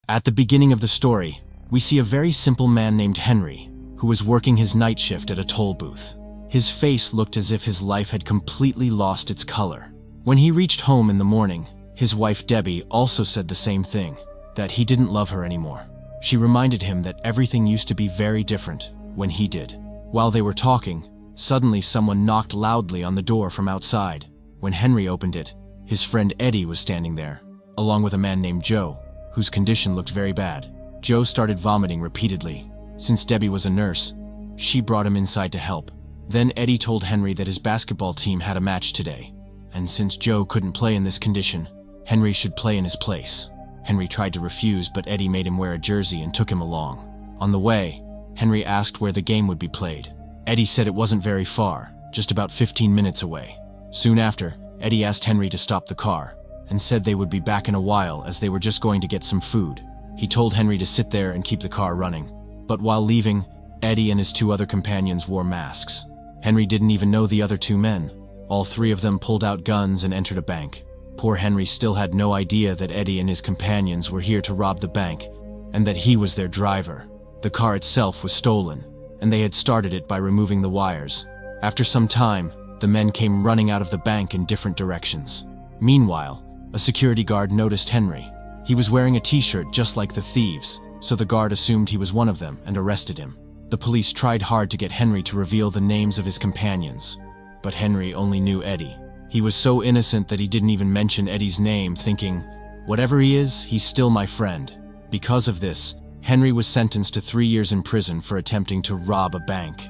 At the beginning of the story, we see a very simple man named Henry, who was working his night shift at a toll booth. His face looked as if his life had completely lost its color. When he reached home in the morning, his wife Debbie also said the same thing, that he didn't love her anymore. She reminded him that everything used to be very different when he did. While they were talking, suddenly someone knocked loudly on the door from outside. When Henry opened it, his friend Eddie was standing there, along with a man named Joe, whose condition looked very bad. Joe started vomiting repeatedly. Since Debbie was a nurse, she brought him inside to help. Then Eddie told Henry that his basketball team had a match today, and since Joe couldn't play in this condition, Henry should play in his place. Henry tried to refuse, but Eddie made him wear a jersey and took him along. On the way, Henry asked where the game would be played. Eddie said it wasn't very far, just about 15 minutes away. Soon after, Eddie asked Henry to stop the car, and said they would be back in a while as they were just going to get some food. He told Henry to sit there and keep the car running. But while leaving, Eddie and his two other companions wore masks. Henry didn't even know the other two men. All three of them pulled out guns and entered a bank. Poor Henry still had no idea that Eddie and his companions were here to rob the bank, and that he was their driver. The car itself was stolen, and they had started it by removing the wires. After some time, the men came running out of the bank in different directions. Meanwhile, a security guard noticed Henry. He was wearing a t-shirt just like the thieves, so the guard assumed he was one of them and arrested him. The police tried hard to get Henry to reveal the names of his companions, but Henry only knew Eddie. He was so innocent that he didn't even mention Eddie's name, thinking, whatever he is, he's still my friend. Because of this, Henry was sentenced to 3 years in prison for attempting to rob a bank.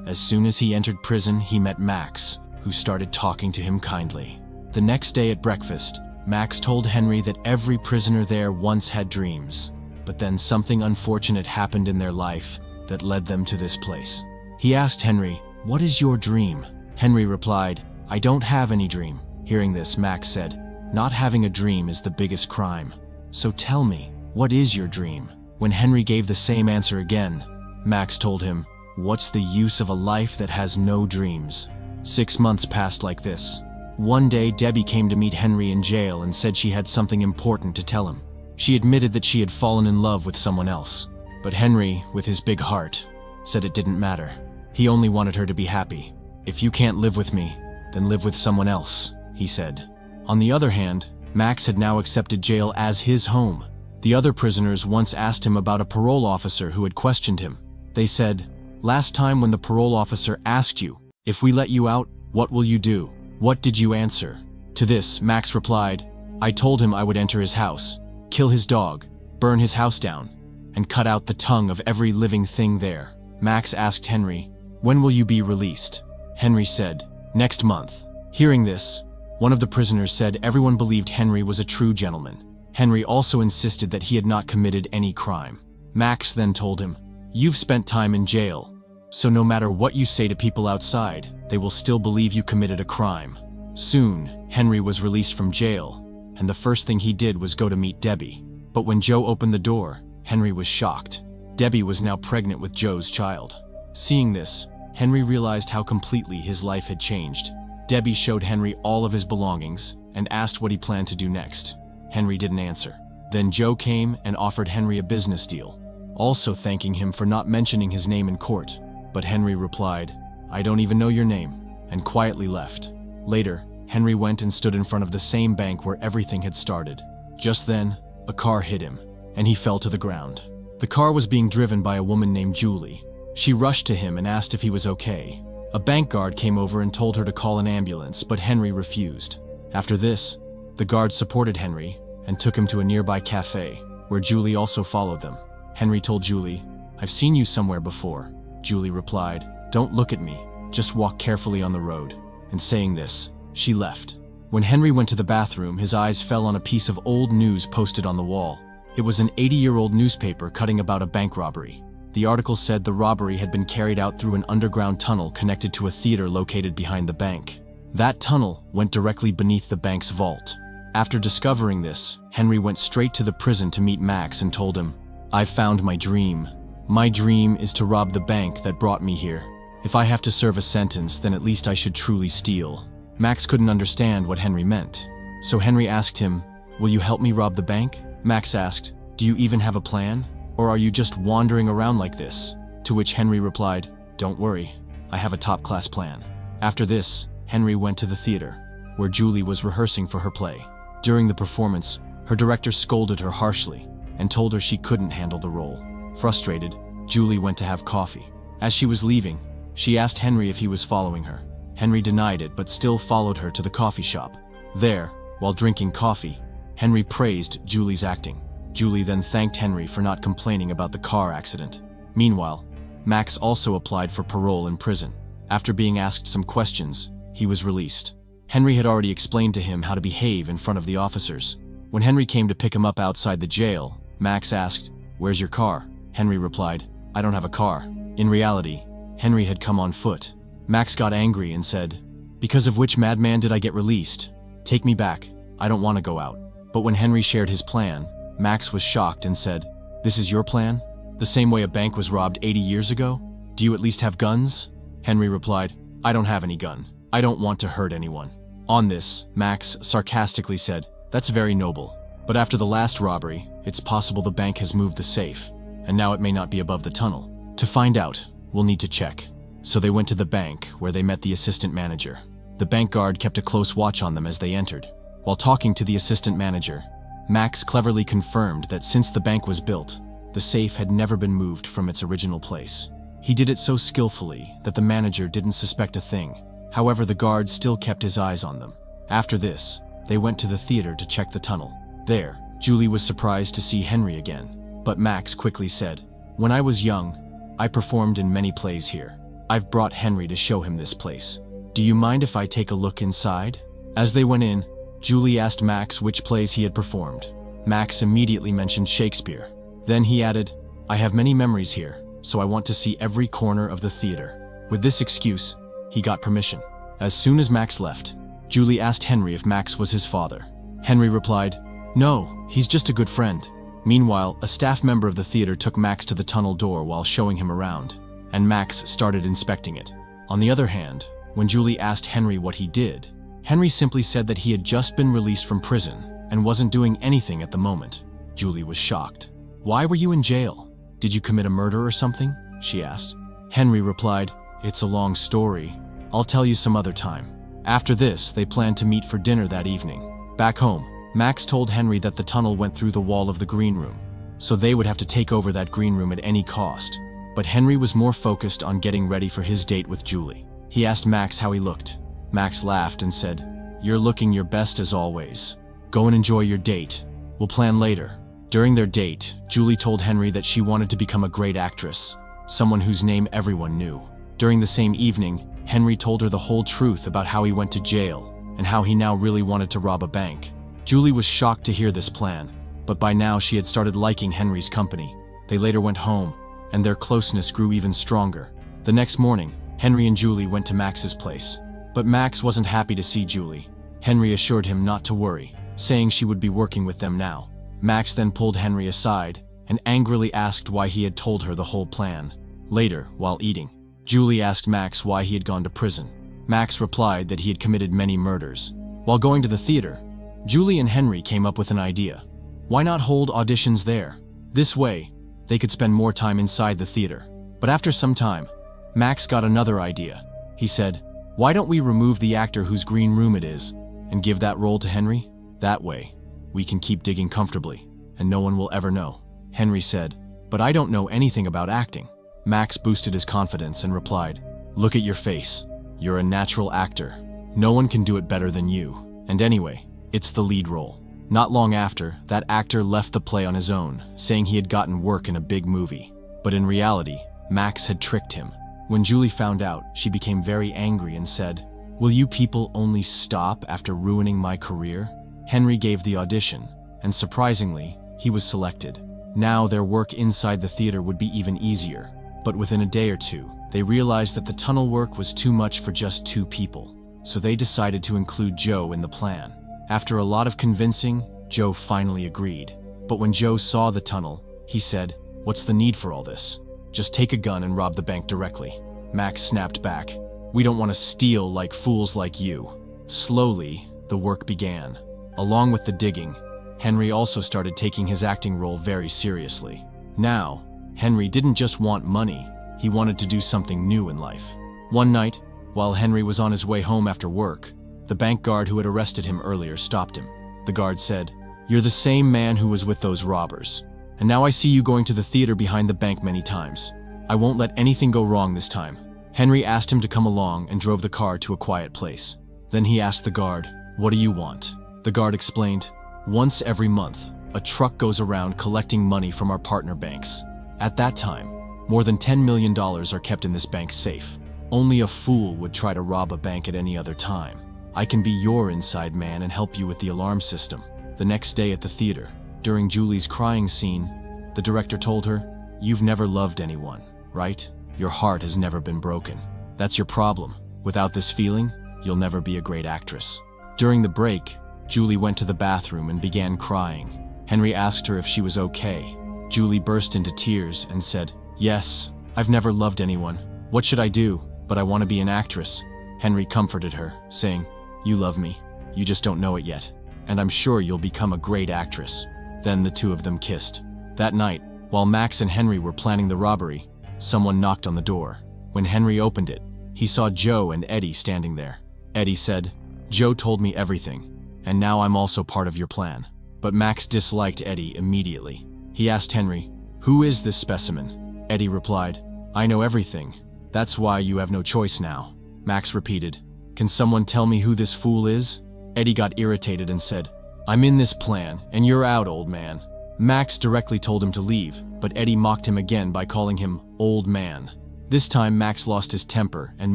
As soon as he entered prison, he met Max, who started talking to him kindly. The next day at breakfast, Max told Henry that every prisoner there once had dreams, but then something unfortunate happened in their life that led them to this place. He asked Henry, "What is your dream?" Henry replied, "I don't have any dream." Hearing this, Max said, "Not having a dream is the biggest crime. So tell me, what is your dream?" When Henry gave the same answer again, Max told him, "What's the use of a life that has no dreams?" 6 months passed like this. One day, Debbie came to meet Henry in jail and said she had something important to tell him. She admitted that she had fallen in love with someone else. But Henry, with his big heart, said it didn't matter. He only wanted her to be happy. "If you can't live with me, then live with someone else," he said. On the other hand, Max had now accepted jail as his home. The other prisoners once asked him about a parole officer who had questioned him. They said, "Last time when the parole officer asked you, 'If we let you out, what will you do?' What did you answer?" To this, Max replied, "I told him I would enter his house, kill his dog, burn his house down, and cut out the tongue of every living thing there." Max asked Henry, "When will you be released?" Henry said, "Next month." Hearing this, one of the prisoners said everyone believed Henry was a true gentleman. Henry also insisted that he had not committed any crime. Max then told him, "You've spent time in jail, so no matter what you say to people outside, they will still believe you committed a crime." Soon, Henry was released from jail, and the first thing he did was go to meet Debbie. But when Joe opened the door, Henry was shocked. Debbie was now pregnant with Joe's child. Seeing this, Henry realized how completely his life had changed. Debbie showed Henry all of his belongings and asked what he planned to do next. Henry didn't answer. Then Joe came and offered Henry a business deal, also thanking him for not mentioning his name in court. But Henry replied, "I don't even know your name," and quietly left. Later, Henry went and stood in front of the same bank where everything had started. Just then, a car hit him, and he fell to the ground. The car was being driven by a woman named Julie. She rushed to him and asked if he was okay. A bank guard came over and told her to call an ambulance, but Henry refused. After this, the guard supported Henry and took him to a nearby cafe, where Julie also followed them. Henry told Julie, "I've seen you somewhere before." Julie replied, "Don't look at me, just walk carefully on the road." And saying this, she left. When Henry went to the bathroom, his eyes fell on a piece of old news posted on the wall. It was an 80-year-old newspaper cutting about a bank robbery. The article said the robbery had been carried out through an underground tunnel connected to a theater located behind the bank. That tunnel went directly beneath the bank's vault. After discovering this, Henry went straight to the prison to meet Max and told him, "I've found my dream. My dream is to rob the bank that brought me here. If I have to serve a sentence, then at least I should truly steal." Max couldn't understand what Henry meant. So Henry asked him, "Will you help me rob the bank?" Max asked, "Do you even have a plan? Or are you just wandering around like this?" To which Henry replied, "Don't worry, I have a top-class plan." After this, Henry went to the theater, where Julie was rehearsing for her play. During the performance, her director scolded her harshly and told her she couldn't handle the role. Frustrated, Julie went to have coffee. As she was leaving, she asked Henry if he was following her. Henry denied it but still followed her to the coffee shop. There, while drinking coffee, Henry praised Julie's acting. Julie then thanked Henry for not complaining about the car accident. Meanwhile, Max also applied for parole in prison. After being asked some questions, he was released. Henry had already explained to him how to behave in front of the officers. When Henry came to pick him up outside the jail, Max asked, "Where's your car?" Henry replied, "I don't have a car." In reality, Henry had come on foot. Max got angry and said, "Because of which madman did I get released? Take me back, I don't want to go out." But when Henry shared his plan, Max was shocked and said, "This is your plan? The same way a bank was robbed 80 years ago? Do you at least have guns?" Henry replied, "I don't have any gun. I don't want to hurt anyone." On this, Max sarcastically said, "That's very noble. But after the last robbery, it's possible the bank has moved the safe, and now it may not be above the tunnel. To find out, we'll need to check." So they went to the bank, where they met the assistant manager. The bank guard kept a close watch on them as they entered. While talking to the assistant manager, Max cleverly confirmed that since the bank was built, the safe had never been moved from its original place. He did it so skillfully that the manager didn't suspect a thing. However, the guard still kept his eyes on them. After this, they went to the theater to check the tunnel. There, Julie was surprised to see Henry again. But Max quickly said, "When I was young, I performed in many plays here. I've brought Henry to show him this place. Do you mind if I take a look inside?" As they went in, Julie asked Max which plays he had performed. Max immediately mentioned Shakespeare. Then he added, "I have many memories here, so I want to see every corner of the theater." With this excuse, he got permission. As soon as Max left, Julie asked Henry if Max was his father. Henry replied, "No, he's just a good friend." Meanwhile, a staff member of the theater took Max to the tunnel door while showing him around, and Max started inspecting it. On the other hand, when Julie asked Henry what he did, Henry simply said that he had just been released from prison and wasn't doing anything at the moment. Julie was shocked. "Why were you in jail? Did you commit a murder or something?" she asked. Henry replied, "It's a long story. I'll tell you some other time." After this, they planned to meet for dinner that evening. Back home, Max told Henry that the tunnel went through the wall of the green room, so they would have to take over that green room at any cost. But Henry was more focused on getting ready for his date with Julie. He asked Max how he looked. Max laughed and said, "You're looking your best as always. Go and enjoy your date. We'll plan later." During their date, Julie told Henry that she wanted to become a great actress, someone whose name everyone knew. During the same evening, Henry told her the whole truth about how he went to jail and how he now really wanted to rob a bank. Julie was shocked to hear this plan, but by now she had started liking Henry's company. They later went home, and their closeness grew even stronger. The next morning, Henry and Julie went to Max's place. But Max wasn't happy to see Julie. Henry assured him not to worry, saying she would be working with them now. Max then pulled Henry aside and angrily asked why he had told her the whole plan. Later, while eating, Julie asked Max why he had gone to prison. Max replied that he had committed many murders. While going to the theater, Julie and Henry came up with an idea. Why not hold auditions there? This way, they could spend more time inside the theater. But after some time, Max got another idea. He said, "Why don't we remove the actor whose green room it is and give that role to Henry? That way, we can keep digging comfortably, and no one will ever know." Henry said, "But I don't know anything about acting." Max boosted his confidence and replied, "Look at your face. You're a natural actor. No one can do it better than you. And anyway, it's the lead role." Not long after, that actor left the play on his own, saying he had gotten work in a big movie. But in reality, Max had tricked him. When Julie found out, she became very angry and said, "Will you people only stop after ruining my career?" Henry gave the audition, and surprisingly, he was selected. Now their work inside the theater would be even easier. But within a day or two, they realized that the tunnel work was too much for just 2 people, so they decided to include Joe in the plan. After a lot of convincing, Joe finally agreed. But when Joe saw the tunnel, he said, "What's the need for all this? Just take a gun and rob the bank directly." Max snapped back, "We don't want to steal like fools like you." Slowly, the work began. Along with the digging, Henry also started taking his acting role very seriously. Now, Henry didn't just want money, he wanted to do something new in life. One night, while Henry was on his way home after work, the bank guard who had arrested him earlier stopped him. The guard said, "You're the same man who was with those robbers. And now I see you going to the theater behind the bank many times. I won't let anything go wrong this time." Henry asked him to come along and drove the car to a quiet place. Then he asked the guard, "What do you want?" The guard explained, "Once every month, a truck goes around collecting money from our partner banks. At that time, more than $10 million are kept in this bank's safe. Only a fool would try to rob a bank at any other time. I can be your inside man and help you with the alarm system." The next day at the theater, during Julie's crying scene, the director told her, "You've never loved anyone, right? Your heart has never been broken. That's your problem. Without this feeling, you'll never be a great actress." During the break, Julie went to the bathroom and began crying. Henry asked her if she was okay. Julie burst into tears and said, "Yes, I've never loved anyone. What should I do? But I want to be an actress." Henry comforted her, saying, "You love me. You just don't know it yet. And I'm sure you'll become a great actress." Then the two of them kissed. That night, while Max and Henry were planning the robbery, someone knocked on the door. When Henry opened it, he saw Joe and Eddie standing there. Eddie said, "Joe told me everything, and now I'm also part of your plan." But Max disliked Eddie immediately. He asked Henry, "Who is this specimen?" Eddie replied, "I know everything. That's why you have no choice now." Max repeated, "Can someone tell me who this fool is?" Eddie got irritated and said, "I'm in this plan, and you're out, old man." Max directly told him to leave, but Eddie mocked him again by calling him old man. This time Max lost his temper and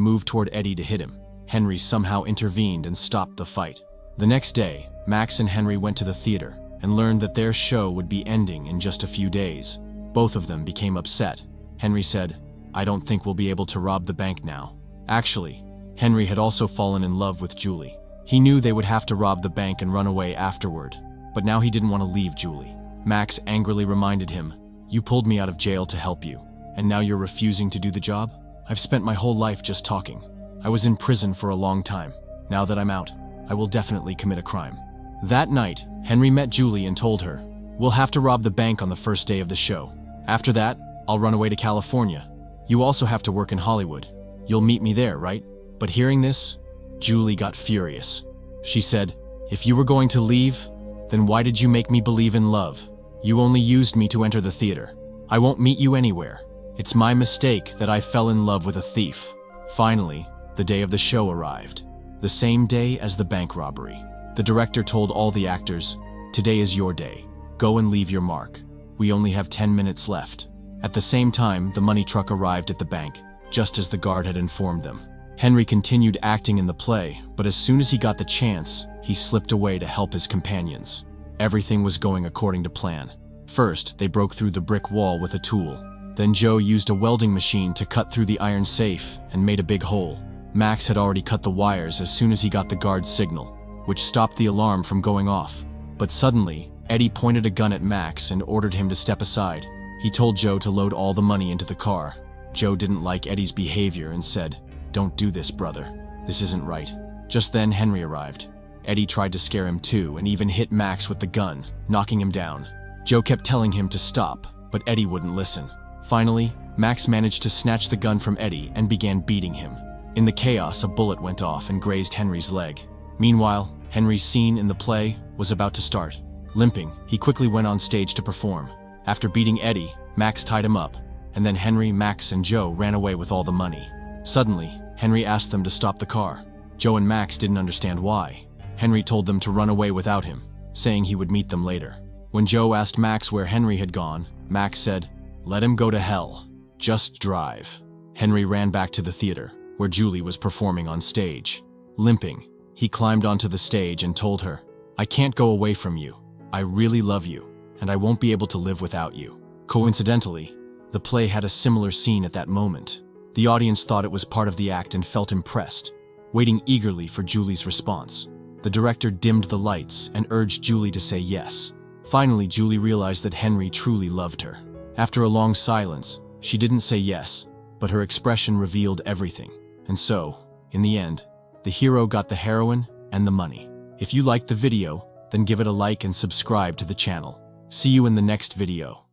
moved toward Eddie to hit him. Henry somehow intervened and stopped the fight. The next day, Max and Henry went to the theater and learned that their show would be ending in just a few days. Both of them became upset. Henry said, "I don't think we'll be able to rob the bank now." Actually, Henry had also fallen in love with Julie. He knew they would have to rob the bank and run away afterward, but now he didn't want to leave Julie. Max angrily reminded him, "You pulled me out of jail to help you, and now you're refusing to do the job? I've spent my whole life just talking. I was in prison for a long time. Now that I'm out, I will definitely commit a crime." That night, Henry met Julie and told her, "We'll have to rob the bank on the first day of the show. After that, I'll run away to California. You also have to work in Hollywood. You'll meet me there, right?" But hearing this, Julie got furious. She said, "If you were going to leave, then why did you make me believe in love? You only used me to enter the theater. I won't meet you anywhere. It's my mistake that I fell in love with a thief." Finally, the day of the show arrived, the same day as the bank robbery. The director told all the actors, "Today is your day. Go and leave your mark. We only have 10 minutes left." At the same time, the money truck arrived at the bank, just as the guard had informed them. Henry continued acting in the play, but as soon as he got the chance, he slipped away to help his companions. Everything was going according to plan. First, they broke through the brick wall with a tool. Then Joe used a welding machine to cut through the iron safe and made a big hole. Max had already cut the wires as soon as he got the guard's signal, which stopped the alarm from going off. But suddenly, Eddie pointed a gun at Max and ordered him to step aside. He told Joe to load all the money into the car. Joe didn't like Eddie's behavior and said, "Don't do this, brother. This isn't right." Just then, Henry arrived. Eddie tried to scare him too and even hit Max with the gun, knocking him down. Joe kept telling him to stop, but Eddie wouldn't listen. Finally, Max managed to snatch the gun from Eddie and began beating him. In the chaos, a bullet went off and grazed Henry's leg. Meanwhile, Henry's scene in the play was about to start. Limping, he quickly went on stage to perform. After beating Eddie, Max tied him up, and then Henry, Max, and Joe ran away with all the money. Suddenly, Henry asked them to stop the car. Joe and Max didn't understand why. Henry told them to run away without him, saying he would meet them later. When Joe asked Max where Henry had gone, Max said, "Let him go to hell. Just drive." Henry ran back to the theater, where Julie was performing on stage. Limping, he climbed onto the stage and told her, "I can't go away from you. I really love you, and I won't be able to live without you." Coincidentally, the play had a similar scene at that moment. The audience thought it was part of the act and felt impressed, waiting eagerly for Julie's response. The director dimmed the lights and urged Julie to say yes. Finally, Julie realized that Henry truly loved her. After a long silence, she didn't say yes, but her expression revealed everything. And so, in the end, the hero got the heroine and the money. If you liked the video, then give it a like and subscribe to the channel. See you in the next video.